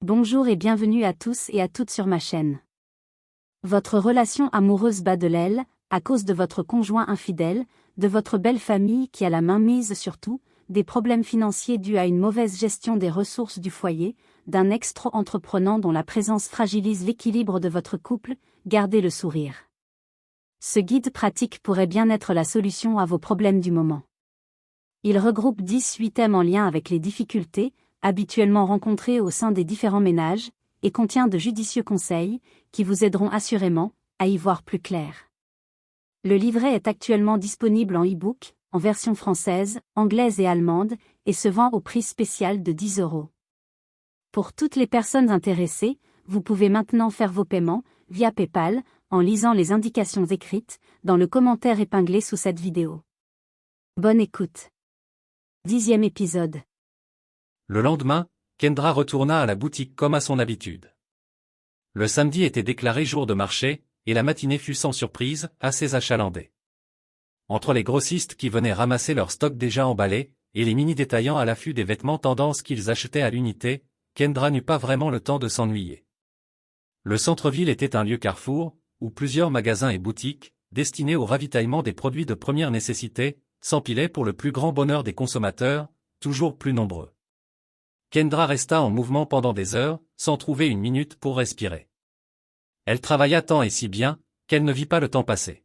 Bonjour et bienvenue à tous et à toutes sur ma chaîne. Votre relation amoureuse bat de l'aile, à cause de votre conjoint infidèle, de votre belle famille qui a la main mise sur tout, des problèmes financiers dus à une mauvaise gestion des ressources du foyer, d'un ex trop entreprenant dont la présence fragilise l'équilibre de votre couple, gardez le sourire. Ce guide pratique pourrait bien être la solution à vos problèmes du moment. Il regroupe 18 thèmes en lien avec les difficultés, habituellement rencontrés au sein des différents ménages, et contient de judicieux conseils, qui vous aideront assurément à y voir plus clair. Le livret est actuellement disponible en e-book, en version française, anglaise et allemande, et se vend au prix spécial de 10 €. Pour toutes les personnes intéressées, vous pouvez maintenant faire vos paiements, via PayPal, en lisant les indications écrites, dans le commentaire épinglé sous cette vidéo. Bonne écoute. 10e épisode. Le lendemain, Kendra retourna à la boutique comme à son habitude. Le samedi était déclaré jour de marché, et la matinée fut sans surprise, assez achalandée. Entre les grossistes qui venaient ramasser leur stock déjà emballé, et les mini-détaillants à l'affût des vêtements tendance qu'ils achetaient à l'unité, Kendra n'eut pas vraiment le temps de s'ennuyer. Le centre-ville était un lieu carrefour, où plusieurs magasins et boutiques, destinés au ravitaillement des produits de première nécessité, s'empilaient pour le plus grand bonheur des consommateurs, toujours plus nombreux. Kendra resta en mouvement pendant des heures, sans trouver une minute pour respirer. Elle travailla tant et si bien, qu'elle ne vit pas le temps passer.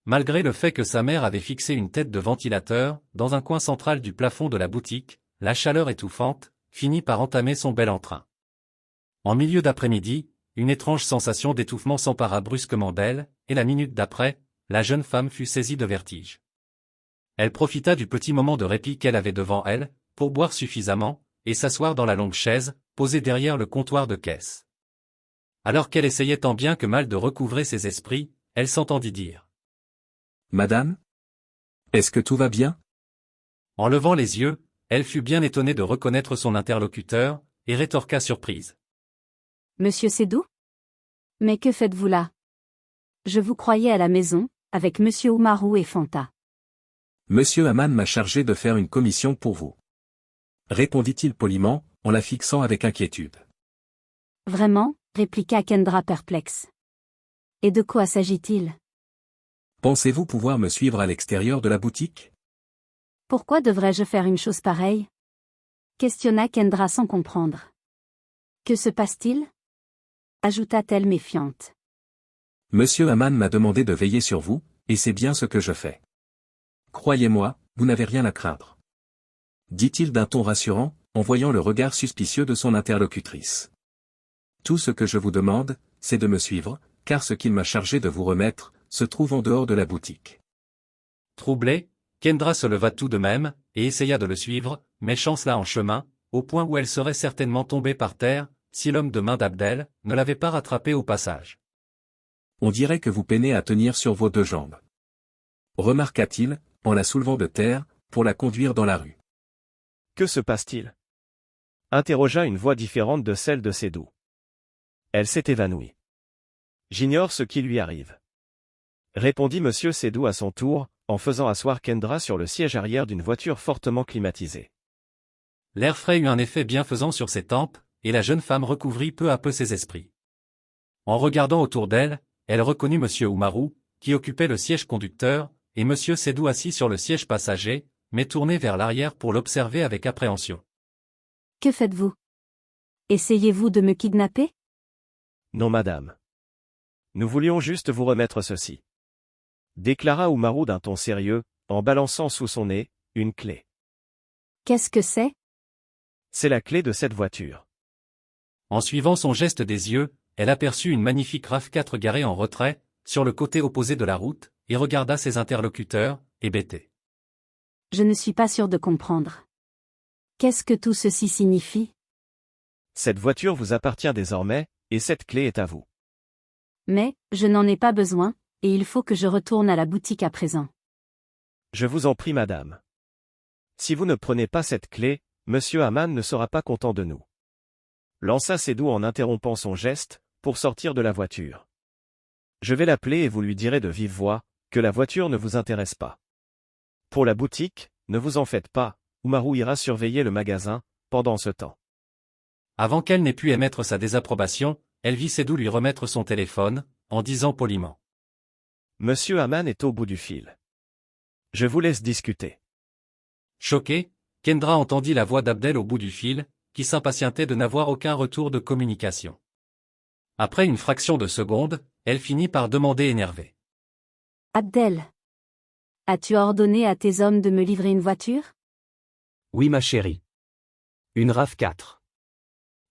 Malgré le fait que sa mère avait fixé une tête de ventilateur, dans un coin central du plafond de la boutique, la chaleur étouffante, finit par entamer son bel entrain. En milieu d'après-midi, une étrange sensation d'étouffement s'empara brusquement d'elle, et la minute d'après, la jeune femme fut saisie de vertige. Elle profita du petit moment de répit qu'elle avait devant elle, pour boire suffisamment, et s'asseoir dans la longue chaise, posée derrière le comptoir de caisse. Alors qu'elle essayait tant bien que mal de recouvrer ses esprits, elle s'entendit dire. « Madame ? Est-ce que tout va bien ?» En levant les yeux, elle fut bien étonnée de reconnaître son interlocuteur, et rétorqua surprise. « Monsieur Sédou ? Mais que faites-vous là ? Je vous croyais à la maison, avec Monsieur Oumarou et Fanta. »« Monsieur Haman m'a chargé de faire une commission pour vous. » Répondit-il poliment, en la fixant avec inquiétude. « Vraiment ?» répliqua Kendra perplexe. « Et de quoi s'agit-il ? Pensez-vous pouvoir me suivre à l'extérieur de la boutique ? » « Pourquoi devrais-je faire une chose pareille ? » questionna Kendra sans comprendre. « Que se passe-t-il ? » ajouta-t-elle méfiante. « Monsieur Haman m'a demandé de veiller sur vous, et c'est bien ce que je fais. Croyez-moi, vous n'avez rien à craindre. » dit-il d'un ton rassurant, en voyant le regard suspicieux de son interlocutrice. « Tout ce que je vous demande, c'est de me suivre, car ce qu'il m'a chargé de vous remettre, se trouve en dehors de la boutique. » Troublée, Kendra se leva tout de même, et essaya de le suivre, mais chancela en chemin, au point où elle serait certainement tombée par terre, si l'homme de main d'Abdel ne l'avait pas rattrapée au passage. « On dirait que vous peinez à tenir sur vos deux jambes. » remarqua-t-il, en la soulevant de terre, pour la conduire dans la rue. « Que se passe-t-il » interrogea une voix différente de celle de Sédou. Elle s'est évanouie. « J'ignore ce qui lui arrive. » répondit Monsieur Sédou à son tour, en faisant asseoir Kendra sur le siège arrière d'une voiture fortement climatisée. L'air frais eut un effet bienfaisant sur ses tempes, et la jeune femme recouvrit peu à peu ses esprits. En regardant autour d'elle, elle reconnut Monsieur Oumarou, qui occupait le siège conducteur, et Monsieur Sédou assis sur le siège passager, mais tourné vers l'arrière pour l'observer avec appréhension. « Que faites-vous ? Essayez-vous de me kidnapper ? » ?»« Non madame. Nous voulions juste vous remettre ceci. » déclara Oumarou d'un ton sérieux, en balançant sous son nez, une clé. « Qu'est-ce que c'est ? » ?»« C'est la clé de cette voiture. » En suivant son geste des yeux, elle aperçut une magnifique RAV4 garée en retrait, sur le côté opposé de la route, et regarda ses interlocuteurs, hébétés. « Je ne suis pas sûre de comprendre. Qu'est-ce que tout ceci signifie ? » ?»« Cette voiture vous appartient désormais, et cette clé est à vous. » »« Mais, je n'en ai pas besoin, et il faut que je retourne à la boutique à présent. » »« Je vous en prie madame. Si vous ne prenez pas cette clé, Monsieur Haman ne sera pas content de nous. » lança Sédou en interrompant son geste, pour sortir de la voiture. « Je vais l'appeler et vous lui direz de vive voix, que la voiture ne vous intéresse pas. Pour la boutique, ne vous en faites pas, Oumarou ira surveiller le magasin, pendant ce temps. » Avant qu'elle n'ait pu émettre sa désapprobation, elle vit Sédou lui remettre son téléphone, en disant poliment. Monsieur Haman est au bout du fil. Je vous laisse discuter. Choquée, Kendra entendit la voix d'Abdel au bout du fil, qui s'impatientait de n'avoir aucun retour de communication. Après une fraction de seconde, elle finit par demander énervée. Abdel. As-tu ordonné à tes hommes de me livrer une voiture? Oui ma chérie. Une RAV4.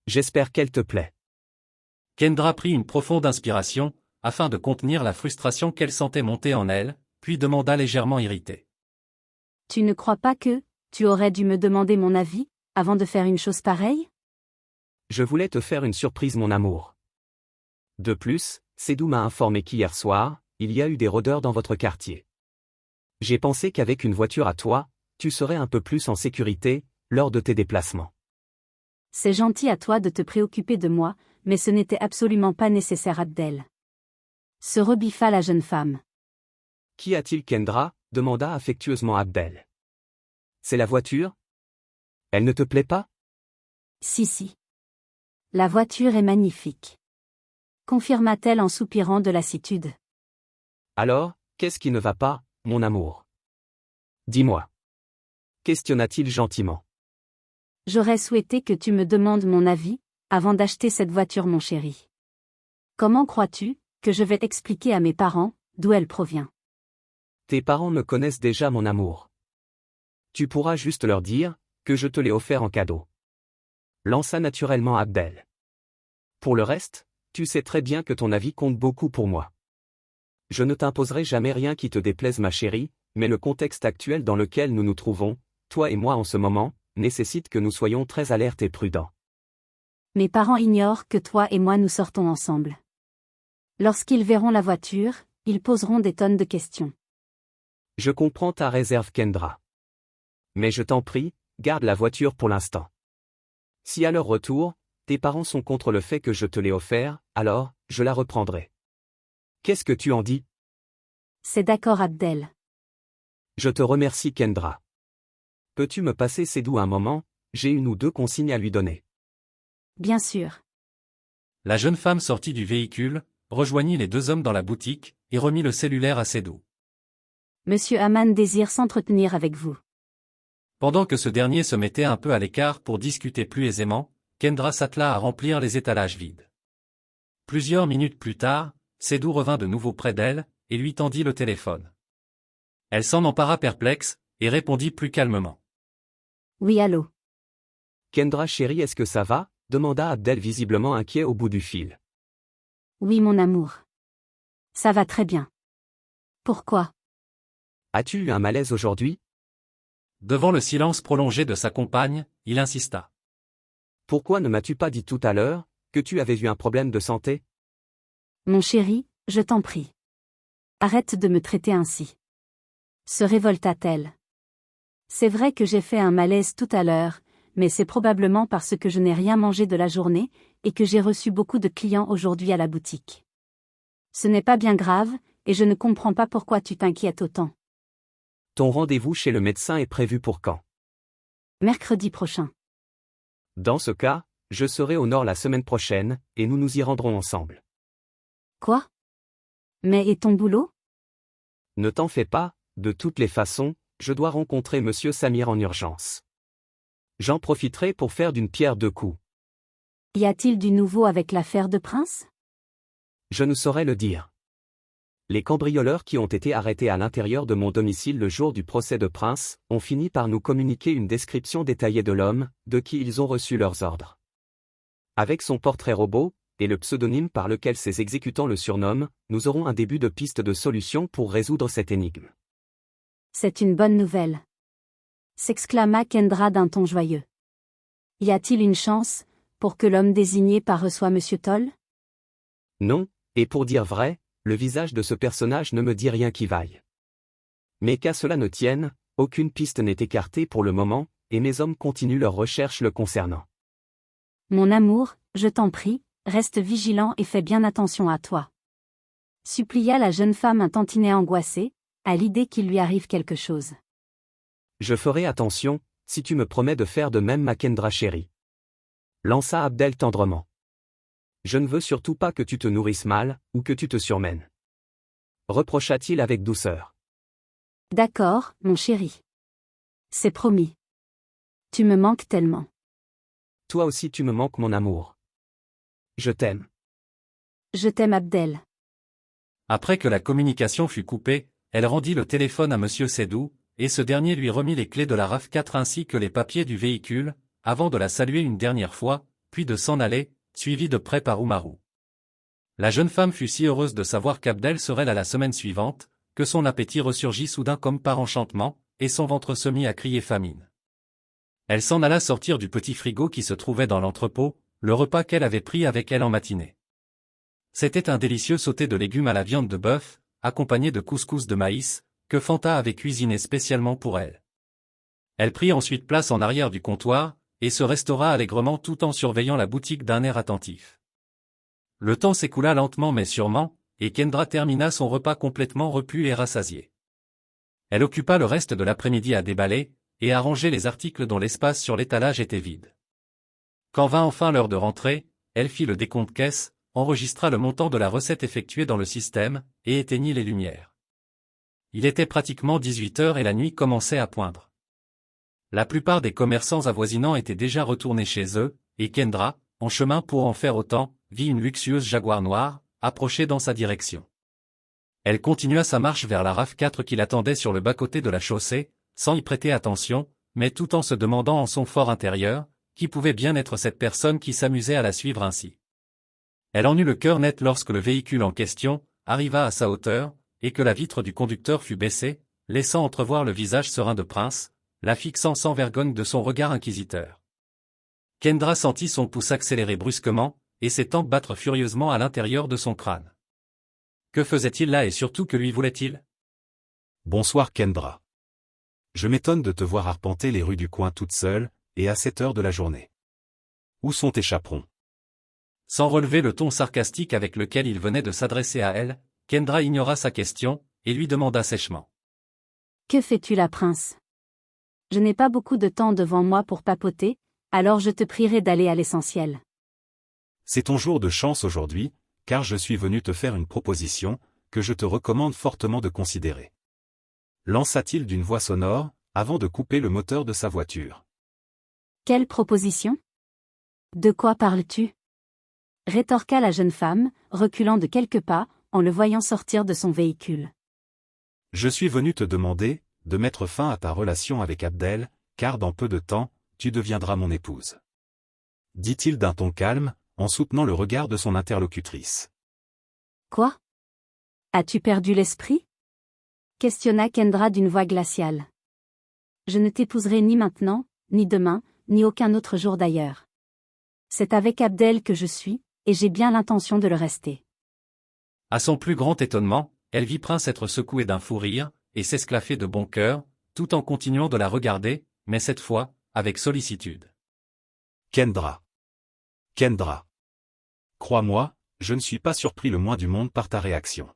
J'espère qu'elle te plaît. Kendra prit une profonde inspiration, afin de contenir la frustration qu'elle sentait monter en elle, puis demanda légèrement irritée. Tu ne crois pas que, tu aurais dû me demander mon avis, avant de faire une chose pareille? Je voulais te faire une surprise mon amour. De plus, Sédou m'a informé qu'hier soir, il y a eu des rôdeurs dans votre quartier. J'ai pensé qu'avec une voiture à toi, tu serais un peu plus en sécurité, lors de tes déplacements. C'est gentil à toi de te préoccuper de moi, mais ce n'était absolument pas nécessaire Abdel. Se rebiffa la jeune femme. Qu'y a-t-il Kendra? Demanda affectueusement Abdel. C'est la voiture? Elle ne te plaît pas? Si. La voiture est magnifique. Confirma-t-elle en soupirant de lassitude. Alors, qu'est-ce qui ne va pas, mon amour? Dis-moi. Questionna-t-il gentiment. J'aurais souhaité que tu me demandes mon avis, avant d'acheter cette voiture mon chéri. Comment crois-tu, que je vais expliquer à mes parents, d'où elle provient? Tes parents me connaissent déjà mon amour. Tu pourras juste leur dire, que je te l'ai offert en cadeau. Lança naturellement Abdel. Pour le reste, tu sais très bien que ton avis compte beaucoup pour moi. Je ne t'imposerai jamais rien qui te déplaise ma chérie, mais le contexte actuel dans lequel nous nous trouvons, toi et moi en ce moment, nécessite que nous soyons très alertes et prudents. Mes parents ignorent que toi et moi nous sortons ensemble. Lorsqu'ils verront la voiture, ils poseront des tonnes de questions. Je comprends ta réserve Kendra. Mais je t'en prie, garde la voiture pour l'instant. Si à leur retour, tes parents sont contre le fait que je te l'ai offert, alors, je la reprendrai. Qu'est-ce que tu en dis? C'est d'accord Abdel. Je te remercie Kendra. Peux-tu me passer Sédou un moment? J'ai une ou deux consignes à lui donner. Bien sûr. La jeune femme sortit du véhicule, rejoignit les deux hommes dans la boutique, et remit le cellulaire à Sédou. Monsieur Haman désire s'entretenir avec vous. Pendant que ce dernier se mettait un peu à l'écart pour discuter plus aisément, Kendra s'attela à remplir les étalages vides. Plusieurs minutes plus tard, Sédou revint de nouveau près d'elle, et lui tendit le téléphone. Elle s'en empara perplexe, et répondit plus calmement. Oui allô. Kendra chérie est-ce que ça va? Demanda Abdel visiblement inquiet au bout du fil. Oui mon amour. Ça va très bien. Pourquoi? As-tu eu un malaise aujourd'hui? Devant le silence prolongé de sa compagne, il insista. Pourquoi ne m'as-tu pas dit tout à l'heure, que tu avais eu un problème de santé? Mon chéri, je t'en prie. Arrête de me traiter ainsi. Se révolta-t-elle. C'est vrai que j'ai fait un malaise tout à l'heure, mais c'est probablement parce que je n'ai rien mangé de la journée, et que j'ai reçu beaucoup de clients aujourd'hui à la boutique. Ce n'est pas bien grave, et je ne comprends pas pourquoi tu t'inquiètes autant. Ton rendez-vous chez le médecin est prévu pour quand? Mercredi prochain. Dans ce cas, je serai au nord la semaine prochaine, et nous nous y rendrons ensemble. Quoi? Mais et ton boulot? Ne t'en fais pas, de toutes les façons, je dois rencontrer monsieur Samir en urgence. J'en profiterai pour faire d'une pierre deux coups. Y a-t-il du nouveau avec l'affaire de Prince? Je ne saurais le dire. Les cambrioleurs qui ont été arrêtés à l'intérieur de mon domicile le jour du procès de Prince ont fini par nous communiquer une description détaillée de l'homme, de qui ils ont reçu leurs ordres. Avec son portrait robot, et le pseudonyme par lequel ces exécutants le surnomment, nous aurons un début de piste de solution pour résoudre cette énigme. C'est une bonne nouvelle. S'exclama Kendra d'un ton joyeux. Y a-t-il une chance, pour que l'homme désigné par reçoit Monsieur Toll? Non, et pour dire vrai, le visage de ce personnage ne me dit rien qui vaille. Mais qu'à cela ne tienne, aucune piste n'est écartée pour le moment, et mes hommes continuent leurs recherches le concernant. Mon amour, je t'en prie, reste vigilant et fais bien attention à toi. Supplia la jeune femme un tantinet angoissée, à l'idée qu'il lui arrive quelque chose. Je ferai attention, si tu me promets de faire de même ma Kendra chérie. lança Abdel tendrement. Je ne veux surtout pas que tu te nourrisses mal, ou que tu te surmènes. Reprocha-t-il avec douceur. D'accord, mon chéri. C'est promis. Tu me manques tellement. Toi aussi tu me manques mon amour. Je t'aime. Je t'aime Abdel. Après que la communication fut coupée, elle rendit le téléphone à Monsieur Sédou, et ce dernier lui remit les clés de la RAV4 ainsi que les papiers du véhicule, avant de la saluer une dernière fois, puis de s'en aller, suivi de près par Oumarou. La jeune femme fut si heureuse de savoir qu'Abdel serait là la semaine suivante, que son appétit ressurgit soudain comme par enchantement, et son ventre se mit à crier famine. Elle s'en alla sortir du petit frigo qui se trouvait dans l'entrepôt, le repas qu'elle avait pris avec elle en matinée. C'était un délicieux sauté de légumes à la viande de bœuf, accompagné de couscous de maïs, que Fanta avait cuisiné spécialement pour elle. Elle prit ensuite place en arrière du comptoir, et se restaura allègrement tout en surveillant la boutique d'un air attentif. Le temps s'écoula lentement mais sûrement, et Kendra termina son repas complètement repu et rassasié. Elle occupa le reste de l'après-midi à déballer, et à ranger les articles dont l'espace sur l'étalage était vide. Quand vint enfin l'heure de rentrer, elle fit le décompte caisse, enregistra le montant de la recette effectuée dans le système, et éteignit les lumières. Il était pratiquement 18 heures et la nuit commençait à poindre. La plupart des commerçants avoisinants étaient déjà retournés chez eux, et Kendra, en chemin pour en faire autant, vit une luxueuse Jaguar noire, approcher dans sa direction. Elle continua sa marche vers la RAV4 qui l'attendait sur le bas-côté de la chaussée, sans y prêter attention, mais tout en se demandant en son fort intérieur, qui pouvait bien être cette personne qui s'amusait à la suivre ainsi. Elle en eut le cœur net lorsque le véhicule en question arriva à sa hauteur, et que la vitre du conducteur fut baissée, laissant entrevoir le visage serein de Prince, la fixant sans vergogne de son regard inquisiteur. Kendra sentit son pouce accélérer brusquement, et ses tempes battre furieusement à l'intérieur de son crâne. Que faisait-il là et surtout que lui voulait-il? Bonsoir Kendra. Je m'étonne de te voir arpenter les rues du coin toute seule, et à cette heure de la journée. Où sont tes chaperons? Sans relever le ton sarcastique avec lequel il venait de s'adresser à elle, Kendra ignora sa question, et lui demanda sèchement. Que fais-tu là, Prince? Je n'ai pas beaucoup de temps devant moi pour papoter, alors je te prierai d'aller à l'essentiel. C'est ton jour de chance aujourd'hui, car je suis venu te faire une proposition, que je te recommande fortement de considérer. Lança-t-il d'une voix sonore, avant de couper le moteur de sa voiture. Quelle proposition? De quoi parles-tu? Rétorqua la jeune femme, reculant de quelques pas, en le voyant sortir de son véhicule. Je suis venu te demander, de mettre fin à ta relation avec Abdel, car dans peu de temps, tu deviendras mon épouse. Dit-il d'un ton calme, en soutenant le regard de son interlocutrice. Quoi? As-tu perdu l'esprit? Questionna Kendra d'une voix glaciale. Je ne t'épouserai ni maintenant, ni demain, ni aucun autre jour d'ailleurs. C'est avec Abdel que je suis, et j'ai bien l'intention de le rester. À son plus grand étonnement, elle vit Prince être secoué d'un fou rire, et s'esclaffer de bon cœur, tout en continuant de la regarder, mais cette fois, avec sollicitude. Kendra. Kendra. Crois-moi, je ne suis pas surpris le moins du monde par ta réaction.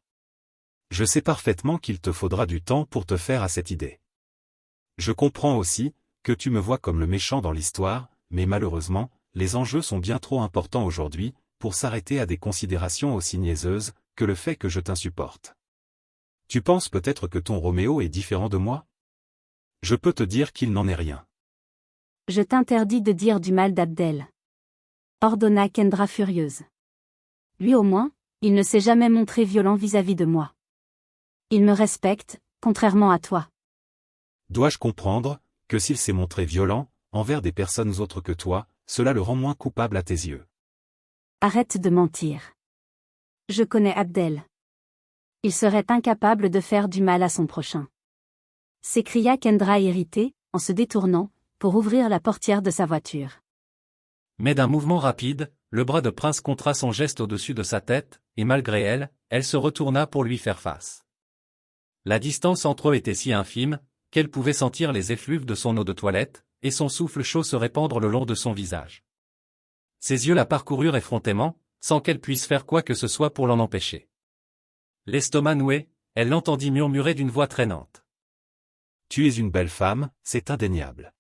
Je sais parfaitement qu'il te faudra du temps pour te faire à cette idée. Je comprends aussi, que tu me vois comme le méchant dans l'histoire, mais malheureusement, les enjeux sont bien trop importants aujourd'hui, pour s'arrêter à des considérations aussi niaiseuses, que le fait que je t'insupporte. Tu penses peut-être que ton Roméo est différent de moi? Je peux te dire qu'il n'en est rien. Je t'interdis de dire du mal d'Abdel. Ordonna Kendra furieuse. Lui au moins, il ne s'est jamais montré violent vis-à-vis de moi. Il me respecte, contrairement à toi. Dois-je comprendre, que s'il s'est montré violent, envers des personnes autres que toi, cela le rend moins coupable à tes yeux? Arrête de mentir. Je connais Abdel. Il serait incapable de faire du mal à son prochain. S'écria Kendra irritée, en se détournant, pour ouvrir la portière de sa voiture. Mais d'un mouvement rapide, le bras de Prince contra son geste au-dessus de sa tête, et malgré elle, elle se retourna pour lui faire face. La distance entre eux était si infime, qu'elle pouvait sentir les effluves de son eau de toilette, et son souffle chaud se répandre le long de son visage. Ses yeux la parcoururent effrontément, sans qu'elle puisse faire quoi que ce soit pour l'en empêcher. L'estomac noué, elle l'entendit murmurer d'une voix traînante. Tu es une belle femme, c'est indéniable.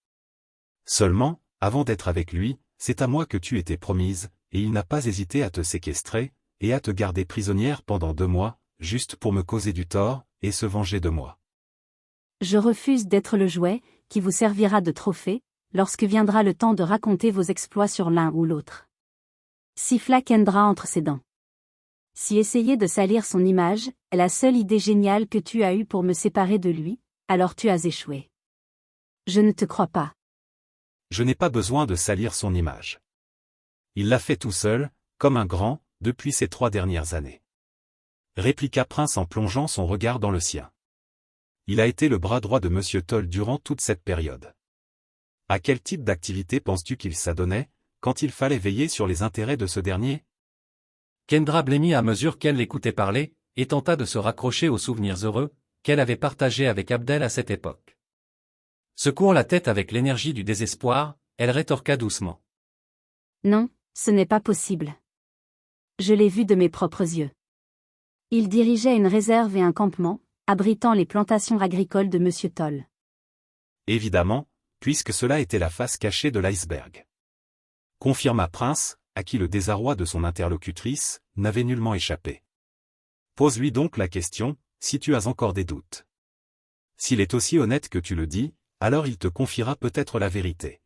Seulement, avant d'être avec lui, c'est à moi que tu étais promise, et il n'a pas hésité à te séquestrer, et à te garder prisonnière pendant 2 mois, juste pour me causer du tort, et se venger de moi. Je refuse d'être le jouet, qui vous servira de trophée, lorsque viendra le temps de raconter vos exploits sur l'un ou l'autre. Siffla Kendra entre ses dents. Si essayer de salir son image est la seule idée géniale que tu as eue pour me séparer de lui, alors tu as échoué. Je ne te crois pas. Je n'ai pas besoin de salir son image. Il l'a fait tout seul, comme un grand, depuis ces 3 dernières années. Répliqua Prince en plongeant son regard dans le sien. Il a été le bras droit de Monsieur Toll durant toute cette période. À quel type d'activité penses-tu qu'il s'adonnait, quand il fallait veiller sur les intérêts de ce dernier? Kendra blêmit à mesure qu'elle l'écoutait parler, et tenta de se raccrocher aux souvenirs heureux qu'elle avait partagés avec Abdel à cette époque. Secouant la tête avec l'énergie du désespoir, elle rétorqua doucement. Non, ce n'est pas possible. Je l'ai vu de mes propres yeux. Il dirigeait une réserve et un campement, abritant les plantations agricoles de Monsieur Toll. Évidemment, puisque cela était la face cachée de l'iceberg. Confirma Prince, à qui le désarroi de son interlocutrice n'avait nullement échappé. Pose-lui donc la question, si tu as encore des doutes. S'il est aussi honnête que tu le dis, alors il te confiera peut-être la vérité.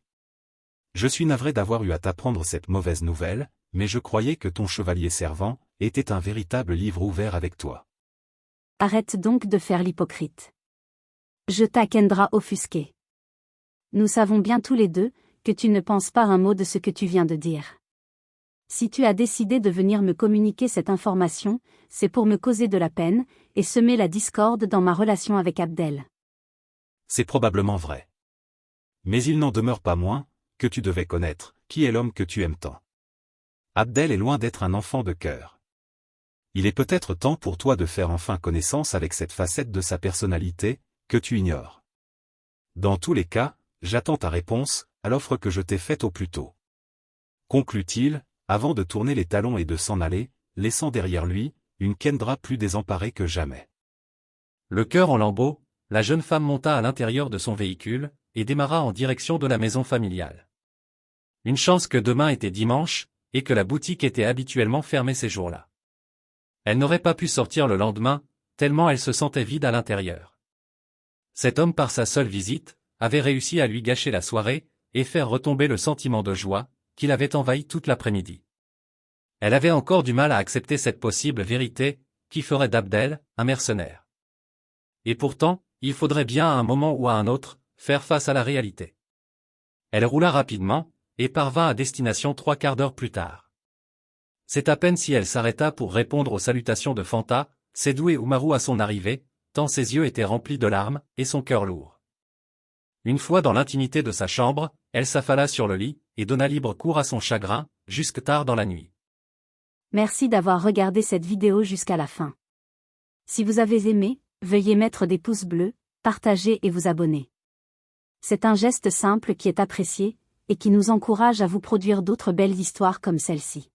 Je suis navré d'avoir eu à t'apprendre cette mauvaise nouvelle, mais je croyais que ton chevalier servant était un véritable livre ouvert avec toi. Arrête donc de faire l'hypocrite. Jeta Kendra offusquée. Nous savons bien tous les deux que tu ne penses pas un mot de ce que tu viens de dire. Si tu as décidé de venir me communiquer cette information, c'est pour me causer de la peine, et semer la discorde dans ma relation avec Abdel. C'est probablement vrai. Mais il n'en demeure pas moins, que tu devais connaître, qui est l'homme que tu aimes tant. Abdel est loin d'être un enfant de cœur. Il est peut-être temps pour toi de faire enfin connaissance avec cette facette de sa personnalité, que tu ignores. Dans tous les cas, j'attends ta réponse, à l'offre que je t'ai faite au plus tôt. Conclut-il, avant de tourner les talons et de s'en aller, laissant derrière lui, une Kendra plus désemparée que jamais. Le cœur en lambeaux, la jeune femme monta à l'intérieur de son véhicule, et démarra en direction de la maison familiale. Une chance que demain était dimanche, et que la boutique était habituellement fermée ces jours-là. Elle n'aurait pas pu sortir le lendemain, tellement elle se sentait vide à l'intérieur. Cet homme par sa seule visite, avait réussi à lui gâcher la soirée, et faire retomber le sentiment de joie, qu'il avait envahi toute l'après-midi. Elle avait encore du mal à accepter cette possible vérité, qui ferait d'Abdel un mercenaire. Et pourtant, il faudrait bien à un moment ou à un autre, faire face à la réalité. Elle roula rapidement, et parvint à destination 3 quarts d'heure plus tard. C'est à peine si elle s'arrêta pour répondre aux salutations de Fanta, Sédou et Umaru à son arrivée, tant ses yeux étaient remplis de larmes, et son cœur lourd. Une fois dans l'intimité de sa chambre, elle s'affala sur le lit, et donna libre cours à son chagrin, jusque tard dans la nuit. Merci d'avoir regardé cette vidéo jusqu'à la fin. Si vous avez aimé, veuillez mettre des pouces bleus, partager et vous abonner. C'est un geste simple qui est apprécié, et qui nous encourage à vous produire d'autres belles histoires comme celle-ci.